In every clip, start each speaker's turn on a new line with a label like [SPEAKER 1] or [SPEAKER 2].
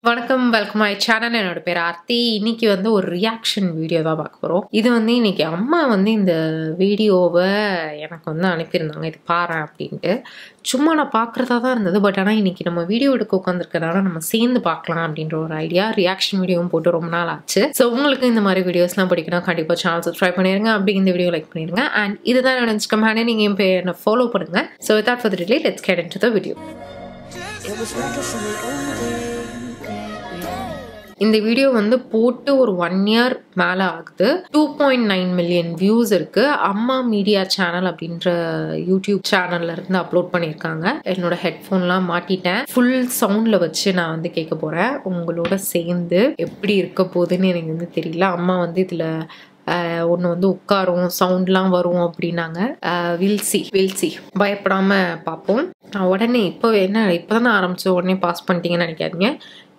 [SPEAKER 1] வணக்கம், welcome my channel. என்னோட பேர் ஆர்த்தி. இன்னைக்கு வந்து ஒரு ரியாக்ஷன் வீடியோ தான் பார்க்க போகிறோம். இது வந்து இன்னைக்கு அம்மா வந்து இந்த வீடியோவை எனக்கு வந்து அனுப்பியிருந்தாங்க, இது பாரேன் அப்படின்ட்டு. சும்மா நான் பார்க்குறதா தான் இருந்தது. பட் ஆனால் இன்னைக்கு நம்ம வீடியோ எடுக்க உட்காந்துருக்கனால நம்ம சேர்ந்து பார்க்கலாம் அப்படின்ற ஒரு ஐடியா. ரியாக்ஷன் வீடியோவும் போட்டு ரொம்ப நாள் ஆச்சு. ஸோ உங்களுக்கு இந்த மாதிரி வீடியோஸ்லாம் பிடிக்கணும், கண்டிப்பாக சேனல் சப்ஸ்கிரைப் பண்ணிடுங்க, அப்படி இந்த வீடியோ லைக் பண்ணிடுங்க. அண்ட் இதுதான் என்னோட இன்ஸ்டாகிராம் ஹேண்டில். நீங்கள் என்ன ஃபாலோ பண்ணுங்க. So without further delay let's get into the video. இந்த வீடியோ வந்து போட்டு ஒரு 1 year மேலே ஆகுது. 2.9 million வியூஸ் இருக்கு. அம்மா மீடியா சேனல் அப்படின்ற யூடியூப் சேனல்ல இருந்து அப்லோட் பண்ணியிருக்காங்க. என்னோட ஹெட்ஃபோன்லாம் மாட்டிட்டேன். ஃபுல் சவுண்ட்ல வச்சு நான் வந்து கேட்க போறேன். உங்களோட சேர்ந்து எப்படி இருக்க போகுதுன்னு எனக்கு வந்து தெரியல. அம்மா வந்து இதுல ஒன்று வந்து உட்காரும், சவுண்ட்லாம் வரும் அப்படின்னாங்க. வில்சி பயப்படாம பார்ப்போம். நான் உடனே இப்போதான் ஆரம்பிச்சு உடனே பாஸ் பண்ணிட்டீங்கன்னு நினைக்காதீங்க.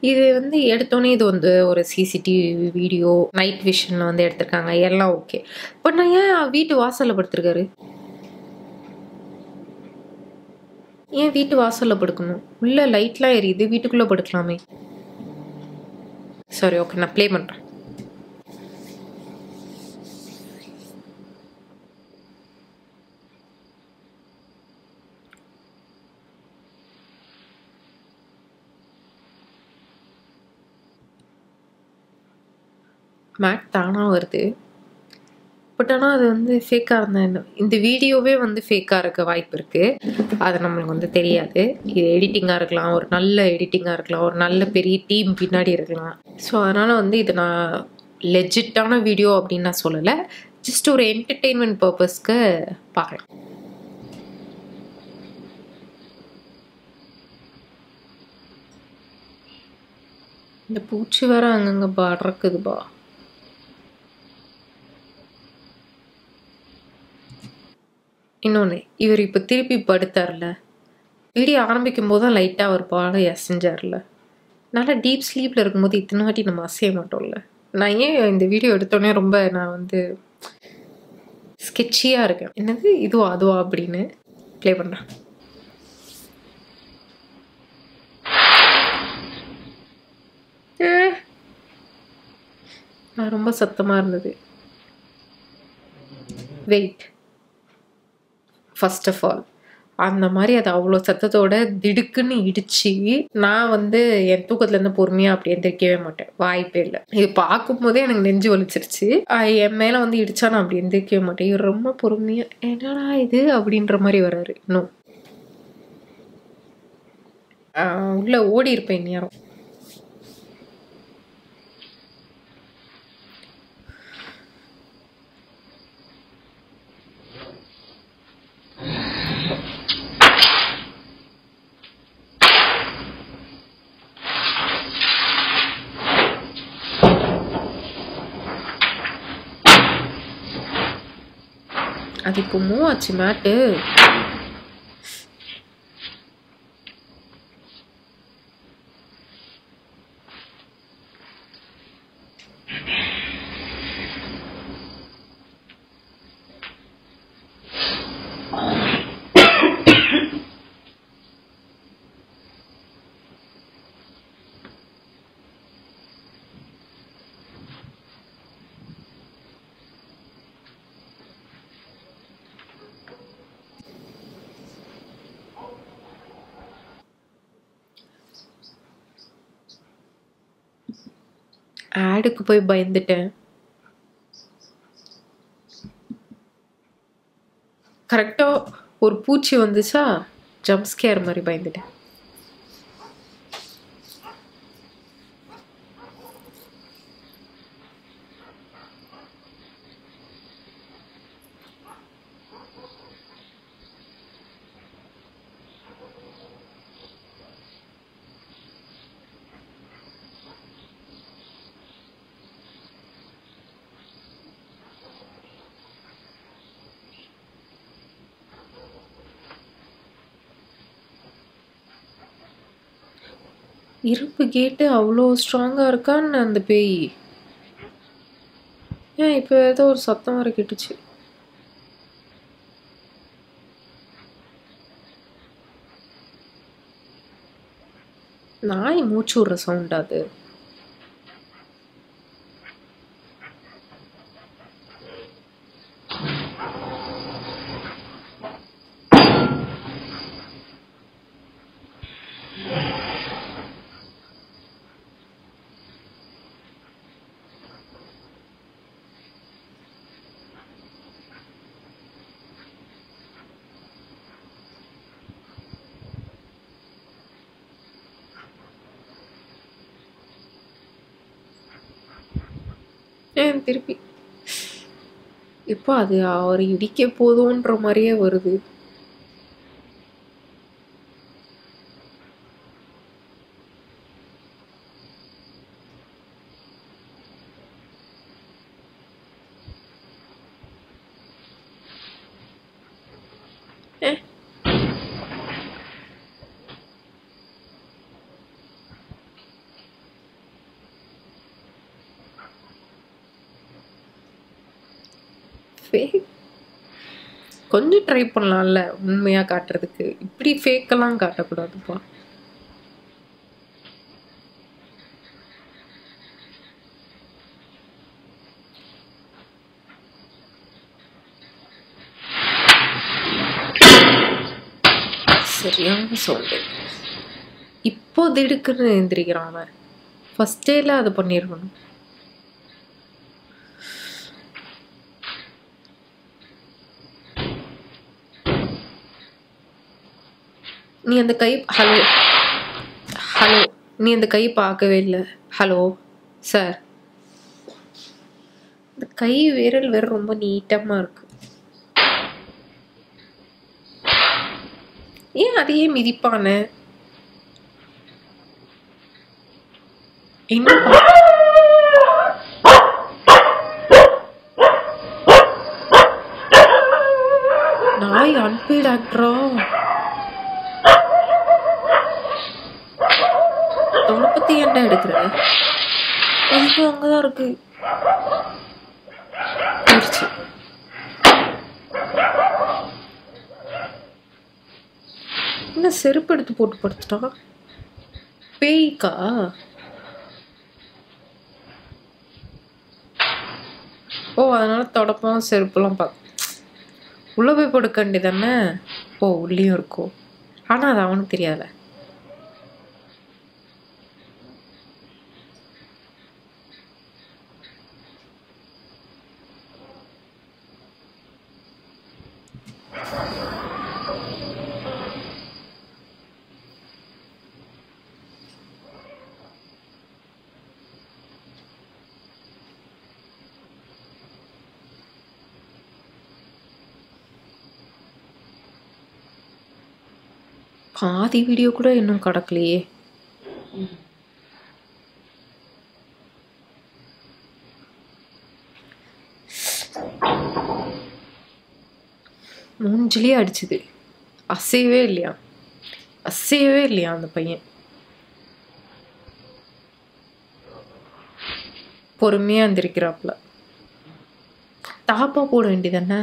[SPEAKER 1] இது வந்து எடுத்தோன்னே இது வந்து ஒரு சிசிடிவி வீடியோ, நைட் விஷன்ல வந்து எடுத்திருக்காங்க, எல்லாம் ஓகே. பட் நான் ஏன் வீட்டு வாசல்ல படுத்திருக்காரு? ஏன் வீட்டு வாசல்ல படுக்கணும்? உள்ள லைட்லாம் எரியுது, வீட்டுக்குள்ள படுக்கலாமே. சரி, ஓகே, நான் ப்ளே பண்றேன். மேட் தானாக வருது. பட் ஆனால் அது வந்து ஃபேக்காக இருந்தால் இந்த வீடியோவே வந்து ஃபேக்காக இருக்க வாய்ப்பு இருக்குது. அது நம்மளுக்கு வந்து தெரியாது. இது எடிட்டிங்காக இருக்கலாம், ஒரு நல்ல எடிட்டிங்காக இருக்கலாம், ஒரு நல்ல பெரிய டீம் பின்னாடி இருக்கலாம். ஸோ அதனால் வந்து இது நான் லெஜிட்டான வீடியோ அப்படின்னு நான் சொல்லலை. ஜஸ்ட் ஒரு என்டர்டெயின்மெண்ட் பர்பஸ்க்கு பார்க்குறேன். இந்த பூச்சி வேற அங்கங்கே பறக்குதுப்பா. இன்னொன்று, இவர் இப்போ திருப்பி படுத்தார்ல, வீடியோ ஆரம்பிக்கும் போது தான் லைட்டாக ஒரு பாடம் எசைஞ்சார்ல. நல்லா டீப் ஸ்லீப்பில் இருக்கும்போது இத்தனை வாட்டி நம்ம அசைய மாட்டோம்ல. நான் ஏன் இந்த வீடியோ எடுத்தோடனே ரொம்ப நான் வந்து ஸ்கெட்சியாக இருக்கேன். என்னது இதுவா அதுவா அப்படின்னு ப்ளே பண்ணுறேன். ரொம்ப சத்தமாக இருந்தது. வெயிட், ஃபர்ஸ்ட் ஆஃப் ஆல் அந்த மாதிரி அது அவ்வளோ சத்தத்தோட திடுக்குன்னு இடிச்சு நான் வந்து என் தூக்கத்துலேருந்து பொறுமையாக அப்படி எந்திரிக்கவே மாட்டேன், வாய்ப்பே இல்லை. இது பார்க்கும்போதே எனக்கு நெஞ்சு வலிச்சிருச்சு. என் மேலே வந்து இடிச்சா நான் அப்படி எந்திரிக்கவே மாட்டேன். இவர் ரொம்ப பொறுமையாக என்னடா இது அப்படின்ற மாதிரி வர்றாரு. இன்னும் உள்ள ஓடி இருப்பேன் நேரம். அது இப்போ மூவ் ஆச்சு மேட்டு. ஆடுக்கு போய் பயந்துட்டேன். கரெக்டாக ஒரு பூச்சி வந்துச்சா, ஜம்ப் ஸ்கேர் மாதிரி பயந்துட்டேன். இரும்பு கேட்டு அவ்வளோ ஸ்ட்ராங்காக இருக்கான்னு அந்த பேய். ஏன் இப்போ ஏதோ ஒரு சத்தம் வர கேட்டுச்சு. நாய் மூச்சு விடுற சவுண்ட் அது. திருப்பி இப்போ அது அவர் இடிக்க போதும்ன்ற மாதிரியே வருது. கொஞ்சம் ட்ரை பண்ணலாம்ல உண்மையா காட்டுறதுக்கு. இப்படி ஃபேக்கெல்லாம் காட்டக்கூடாதுப்பா. சரியான சவுண்டு. இப்போ திடுக்குன்னு எழுந்திரிக்கிறான் அவன். ஃபர்ஸ்ட் டேல அது பண்ணிருக்கணும். நீ அந்த கை ஹலோ ஹலோ நீ அந்த கை பார்க்கவே இல்லை. ஹலோ சார், இந்த கை விரல் வேற ரொம்ப நீட்டமா இருக்கு. ஏன் அதையே மிதிப்பான? நாய் அன்பேட் ஆக்டரா? அவனை பத்தி என்ன எடுக்கிற? அங்கதான் இருக்கு. என்ன செருப்பு எடுத்து போட்டு படுத்துட்டான்? பேய்க்கா? ஓ, அதனால தொடப்பம் செருப்புலாம் உள்ள போய் படுக்க வேண்டியதானே. ஓ, உள்ளேயும் இருக்கும். ஆனா அது அவனுக்கு தெரியாதுல. பாதி வீடியோ கூட இன்னும் கடக்கலையே. மூஞ்சிலே அடிச்சுது. அசையவே இல்லையா அந்த பையன். பொறுமையா எந்திரிக்கிறாப்புல. தாப்பா போட வேண்டியதானே.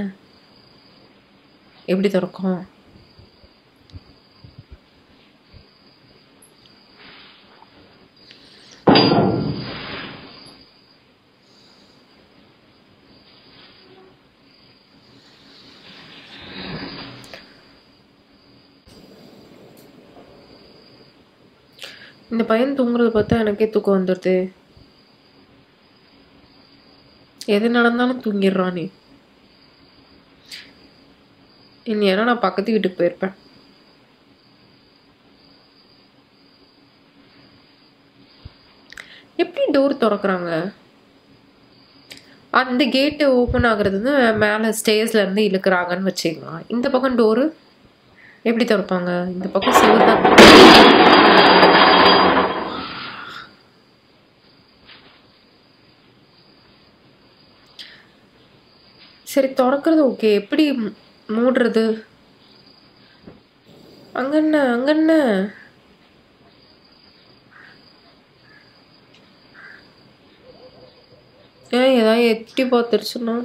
[SPEAKER 1] எப்படி திறக்கும்? இந்த பையன் தூங்குறத பார்த்தா எனக்கே தூக்கம் வந்துடுது. எது நடந்தாலும் தூங்கிடுறானே. இனி நான் பக்கத்து வீட்டுக்கு போயிருப்பேன். எப்படி டோர் திறக்கிறாங்க? அந்த கேட்டு ஓப்பன் ஆகுறது வந்து மேலே ஸ்டேஜ்ல இருந்து இழுக்கிறாங்கன்னு வச்சுக்கலாம். இந்த பக்கம் டோரு எப்படி திறப்பாங்க? இந்த பக்கம் சிவன் தான். சரி, திறக்கிறது ஓகே. எப்படி மூடுறது? அங்கண்ண ஏன் ஏதாவது எட்டி பார்த்துருச்சுன்னா?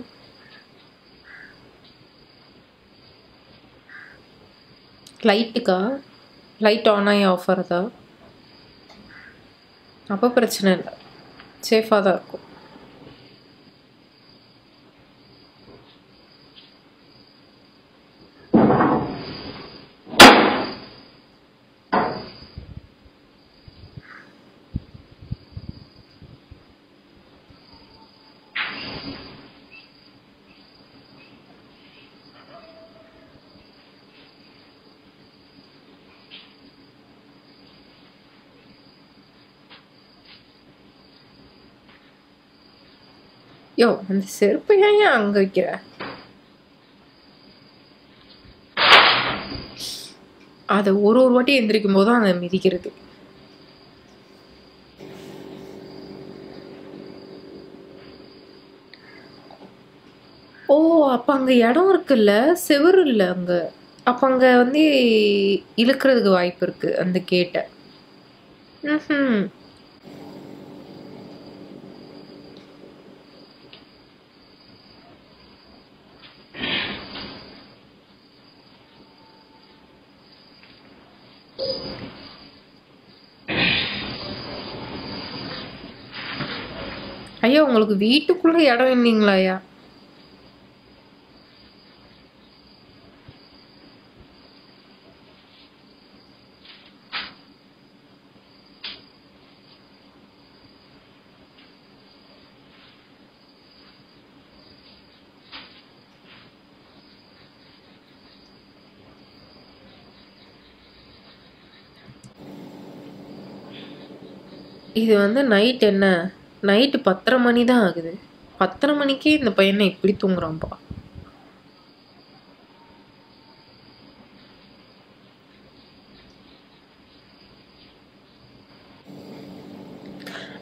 [SPEAKER 1] லைட்டுக்கா? லைட் ஆன் ஆகி ஆஃப் ஆகிறதா? அப்போ பிரச்சனை இல்லை, சேஃபாக தான் இருக்கும். யோ, அந்த செருப்பு ஏன் அங்க வைக்கிற? அதை ஒரு வாட்டி எந்திரிக்கும் போதும் அதை மிதிக்கிறது. ஓ, அப்ப அங்க இடம் இருக்குல்ல, செவரு இல்ல அங்க. அப்ப அங்க வந்து இழுக்கிறதுக்கு வாய்ப்பு இருக்கு அந்த கேட்டை. ம். ஐயா, உங்களுக்கு வீட்டுக்குள்ள இடம் இல்லைங்களா ஐயா? இது வந்து நைட் என்ன, நைட்டு 10:30 மணி தான் ஆகுது. 10:30 மணிக்கே இந்த பையனை இப்படி தூங்குறான்ப்பா.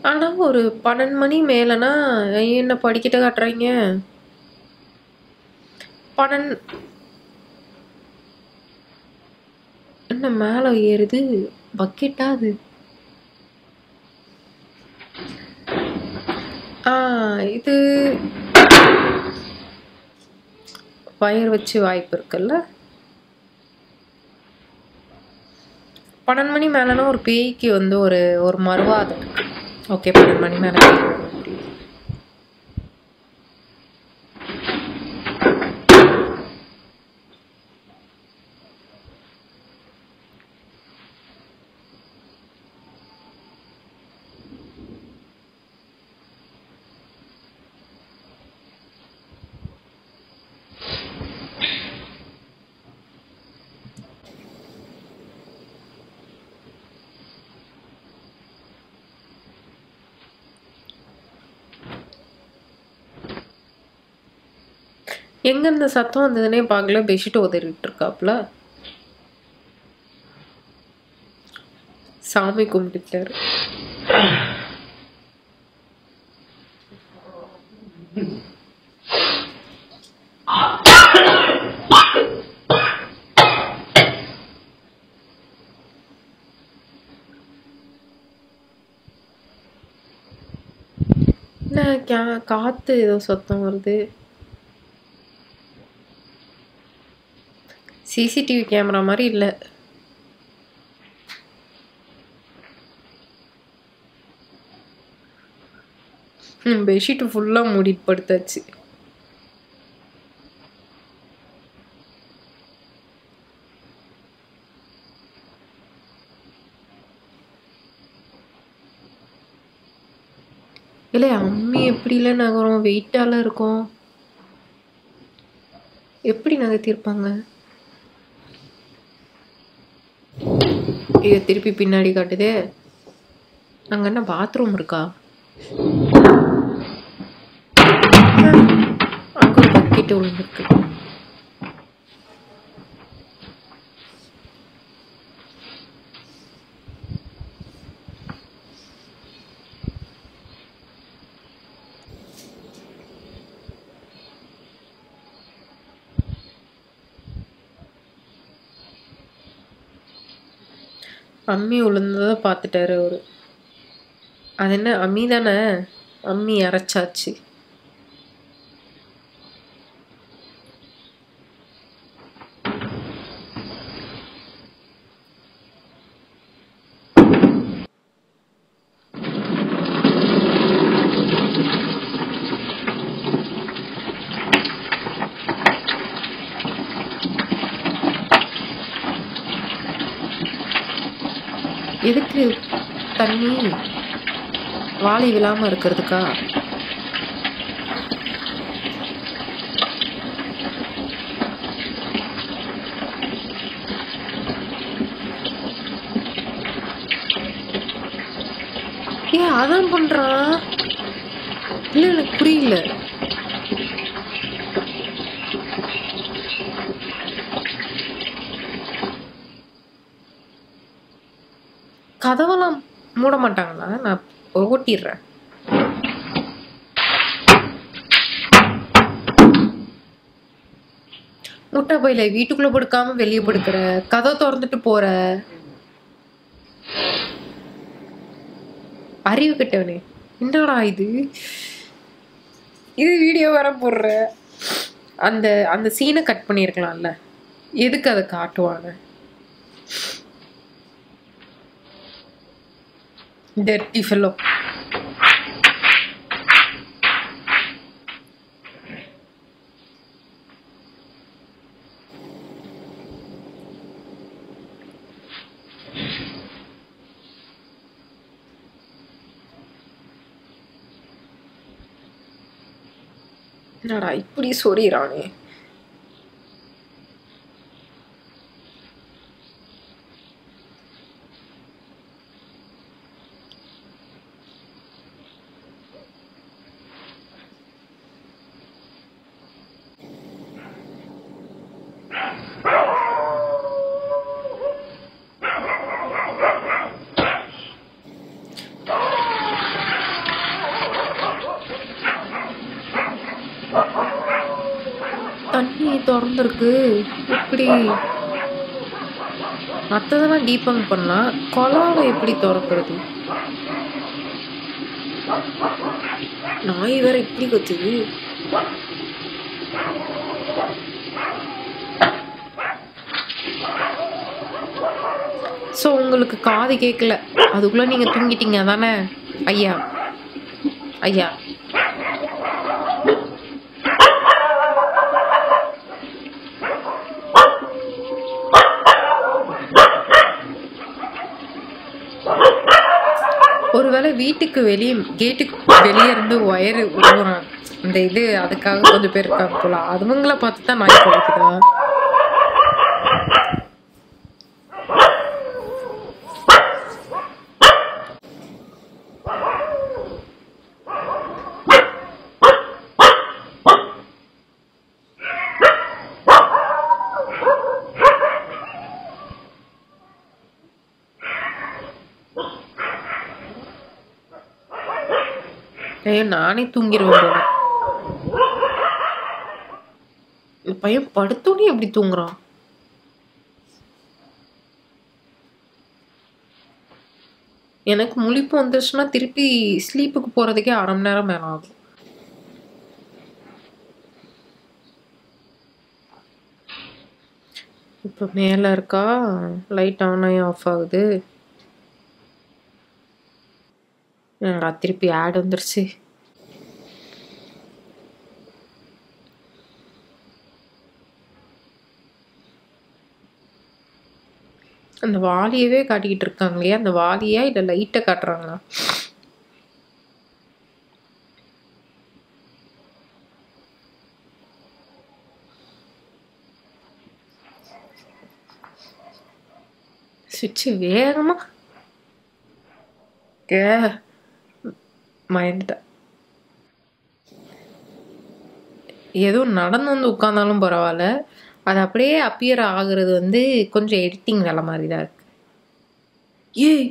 [SPEAKER 1] ஆனா ஒரு 12 மணி மேலனா என்ன படிக்கிட்ட காட்டுறாங்க? 12 என்ன மேல ஏறுது? பக்கெட்டா அது? இது வயர் வச்சு வாய்ப்பு இருக்குல்ல. 12 மணி மேலனா ஒரு பேய்க்கு வந்து ஒரு மறுவாதம் இருக்கு. ஓகே, 12 மணி மேல பேய் வரும். எங்க இந்த சத்தம் வந்ததுன்னே பார்க்கல, பெட்ஷீட் உதறிட்டு இருக்காப்ல. சாமி கும்பிட்டுட்டாரு. என்ன காத்து ஏதோ சத்தம் வருது. சிசிடிவி கேமரா மாதிரி இல்ல. பெட்ஷீட் ஃபுல்லா மூடிட்டு படுத்தாச்சு. இல்ல, அம்மி எப்படில நகரும்? வெயிட்டால இருக்கும். எப்படி நகர்த்திருப்பாங்க? ஐயோ, திருப்பி பின்னாடி காட்டுதே. அங்க என்ன பாத்ரூம் இருக்கா? அங்க ஒரு பக்கெட் விழுந்துருக்கு. அம்மி விழுந்ததை பார்த்துட்டாரு அவரு. அது என்ன அம்மி தானே, அம்மி அரைச்சாச்சு. எதுக்கு தண்ணி? வாளி விழாம இருக்கிறதுக்கா? அதான் பண்றான். இல்ல எனக்கு புரியல. கதவெல்லாம் மூட மாட்டாங்களா? நான் ஓட்டிடுறேன். முட்டை பையில வீட்டுக்குள்ள படுக்காம வெளியே படுக்கிற, கதவை திறந்துட்டு போற, அறிவு கட்டவனே. என்னடா இது? இது வீடியோ வர போடுற. அந்த அந்த சீனை கட் பண்ணியிருக்கலாம்ல, எதுக்கு அதை காட்டுவாங்க? Dirty fellow. என்னடா இப்படி சொறிறானே? தண்ணி திறந்துருக்கு. எப்படி மற்றதெல்லாம் டீபங்க் பண்ணலாம், கொலாவை எப்படி திறக்கிறது? நாய் வேற எப்படி கத்துது? ஸோ உங்களுக்கு காது கேட்கல, அதுக்குள்ள நீங்க தூங்கிட்டீங்க தானே? ஐயா ஐயா ஒருவேளை வீட்டுக்கு வெளியே, கேட்டுக்கு வெளியே இருந்து ஒயரு விடுவான் இந்த இது, அதுக்காக கொஞ்சம் பேர் இருக்காங்க போல. அதுவங்கள பார்த்து தான் நாய் குலைக்குதா? ஐயோ, நானே தூங்கிடுவேன் போல. இந்த பையன் படுத்தோடனே எப்படி தூங்குறான்? எனக்கு முழிப்பு வந்துருச்சுன்னா திருப்பி ஸ்லீப்புக்கு போறதுக்கே 1/2 மணி நேரம் மேல ஆகும். இப்போ மேல இருக்கா, லைட் ஆன் ஆகி ஆஃப் ஆகுது. திருப்பி ஆட் வந்துருச்சு. அந்த வாலியவே காட்டிக்கிட்டு இருக்காங்களே, அந்த வாலியா இல்ல லைட்டை காட்டுறாங்களா? சுவிட்ச் வேகமா மயந்துட்டேன். ஏதோ நடந்து வந்து உட்கார்ந்தாலும் பரவாயில்ல, அது அப்படியே அப்பியர் ஆகுறது வந்து கொஞ்சம் எடிட்டிங் வேலை மாதிரி தான் இருக்கு. ஏய்,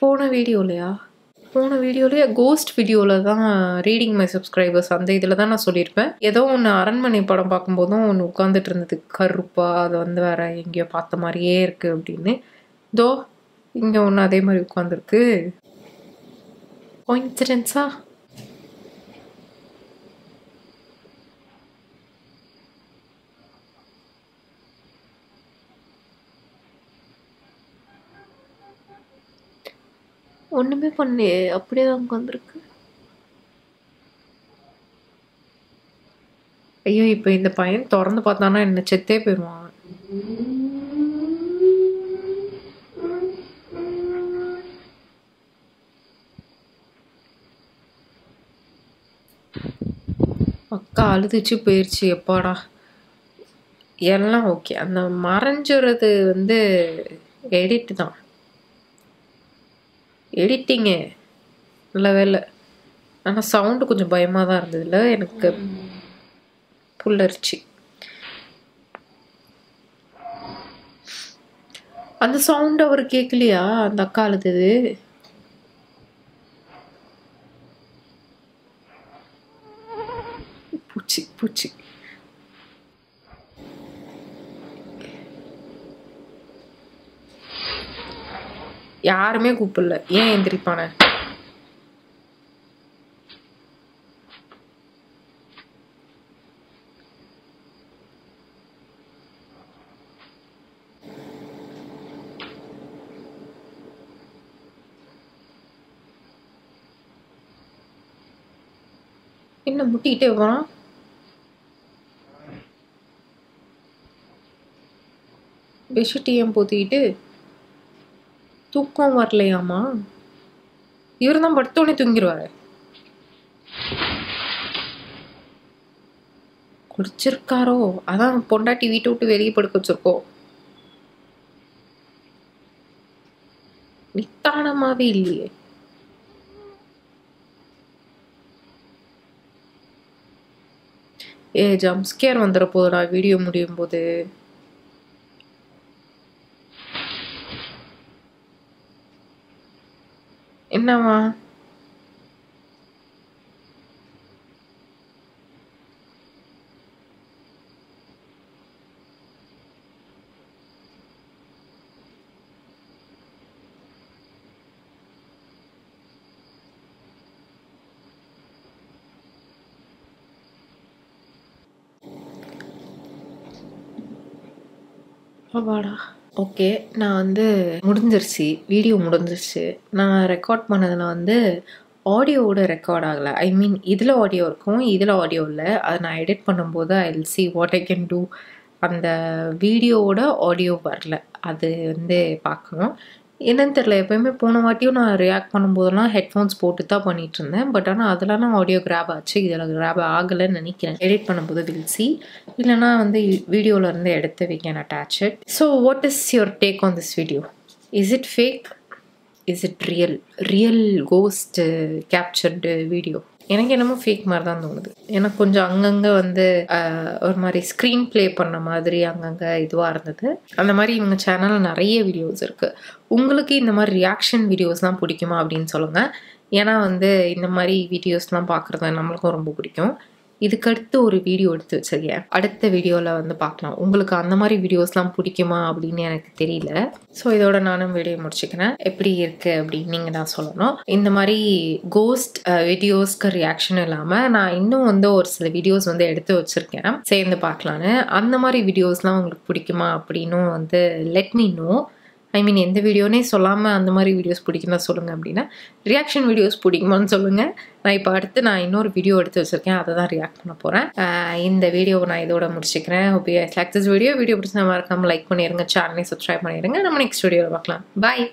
[SPEAKER 1] போன வீடியோலயே கோஸ்ட் வீடியோவில் தான் ரீடிங் மை சப்ஸ்கிரைபர்ஸ் அந்த இதில் தான் நான் சொல்லியிருப்பேன். ஏதோ ஒன்று அரண்மனை படம் பார்க்கும்போதும் ஒன்று உட்காந்துட்டு இருந்தது கருப்பா, அது வந்து வேற எங்கேயோ பார்த்த மாதிரியே இருக்கு அப்படின்னு. இதோ இங்கே ஒன்று அதே மாதிரி உட்காந்துருக்கு. கோயின்சிடென்ஸா? ஒண்ணுமே பண்ணலையே, அப்படியே தான் உட்காந்துருக்கு. ஐயோ, இப்போ இந்த பையன் திறந்து பார்த்தானா என்ன செத்தே போயிடுவான். அக்கா அழுதுச்சு போயிடுச்சு. எப்பாடா எல்லாம் ஓகே. அந்த மறைஞ்சுறது வந்து எடிட் தான், எடிட்டிங்கு நல்ல வேலை. ஆனால் சவுண்டு கொஞ்சம் பயமாக தான் இருந்ததுல, எனக்கு புல்லரிச்சு. அந்த சவுண்ட் அவர் கேட்கலையா? அந்த அக்கா அழுதது. பூச்சி பூச்சி. யாருமே கூப்பிடல, ஏன் எந்திரிப்பான? என்ன முட்டிக்கிட்டே போறான்? பெட்ஷீட் ஏன் போத்திக்கிட்டு? தூக்கம் வரலையாமா? இவர் தான் படுத்தோடனே தூங்கிடுவாரு. குடிச்சிருக்காரோ? அதான் பொண்டாட்டி வீட்டை விட்டு வெளியே படுக்க வச்சிருக்கோம். நித்தானமாவே இல்லையே. ஜம்ப் ஸ்கேர் வந்துட போதுடா வீடியோ முடியும் போது. என்னவா? வாடா. ஓகே, நான் வந்து முடிஞ்சிருச்சு, வீடியோ முடிஞ்சிருச்சு. நான் ரெக்கார்ட் பண்ணதில் வந்து ஆடியோவோட ரெக்கார்ட் ஆகலை. ஐ மீன் இதில் ஆடியோ இருக்கும், இதில் ஆடியோ இல்லை. அதை நான் எடிட் பண்ணும்போது I will see what I can do. அந்த வீடியோவோட ஆடியோ வரல, அது வந்து பார்க்கணும். என்னன்னு தெரில. எப்போயுமே போன வாட்டியும் நான் ரியாக்ட் பண்ணும்போதெல்லாம் ஹெட்ஃபோன்ஸ் போட்டு தான் பண்ணிகிட்டு இருந்தேன். பட் ஆனால் அதெல்லாம் ஆடியோ கிராப் ஆச்சு, இதில் கிராப் ஆகலைன்னு நினைக்கிறேன். எடிட் பண்ணும்போது வில் see. இல்லைனா வந்து வீடியோவில் இருந்து எடுத்து we can attach it. So what is your take on this video? Is it fake? Is it real ghost captured video? எனக்கு என்னமோ ஃபேக் மாதிரி தான் தோணுது. எனக்கு கொஞ்சம் அங்கங்கே வந்து ஒரு மாதிரி ஸ்க்ரீன் ப்ளே பண்ண மாதிரி அங்கங்கே இதுவாக இருந்தது. அந்த மாதிரி இவங்க சேனலில் நிறைய வீடியோஸ் இருக்குது. உங்களுக்கு இந்த மாதிரி ரியாக்ஷன் வீடியோஸ்லாம் பிடிக்குமா அப்படின்னு சொல்லுங்கள். ஏன்னா வந்து இந்த மாதிரி வீடியோஸ்லாம் பார்க்குறது நம்மளுக்கும் ரொம்ப பிடிக்கும். இதுக்கடுத்து ஒரு வீடியோ எடுத்து வச்சிருக்கேன், அடுத்த வீடியோவில் வந்து பார்க்கலாம். உங்களுக்கு அந்த மாதிரி வீடியோஸ்லாம் பிடிக்குமா அப்படின்னு எனக்கு தெரியல. ஸோ இதோட நானும் வீடியோ முடிச்சுக்கிறேன். எப்படி இருக்குது அப்படின்னு நீங்கள் தான் சொல்லணும். இந்த மாதிரி கோஸ்ட் வீடியோஸ்க்கு ரியாக்ஷன் இல்லாமல் நான் இன்னும் வந்து ஒரு சில வீடியோஸ் வந்து எடுத்து வச்சுருக்கேன், சேர்ந்து பார்க்கலான்னு. அந்த மாதிரி வீடியோஸ்லாம் உங்களுக்கு பிடிக்குமா அப்படின்னும் வந்து லெட் மீ நோ. ஐ மீன் எந்த வீடியோனே சொல்லாமல் அந்த மாதிரி வீடியோஸ் பிடிக்குன்னா சொல்லுங்கள். அப்படின்னா ரியாக்ஷன் வீடியோஸ் பிடிக்குமான்னு சொல்லுங்கள். நான் இப்போ அடுத்து நான் இன்னொரு வீடியோ எடுத்து வச்சுருக்கேன், அதை தான் ரியாக்ட் பண்ண போகிறேன். இந்த வீடியோவை நான் இதோட முடிச்சுக்கிறேன். Hope you like this video பிடிச்சா மறக்காமல் லைக் பண்ணிடுங்க, சேனலை சப்ஸ்கிரைப் பண்ணிடுங்க. நம்ம நெக்ஸ்ட் வீடியோவில் பார்க்கலாம். பாய்.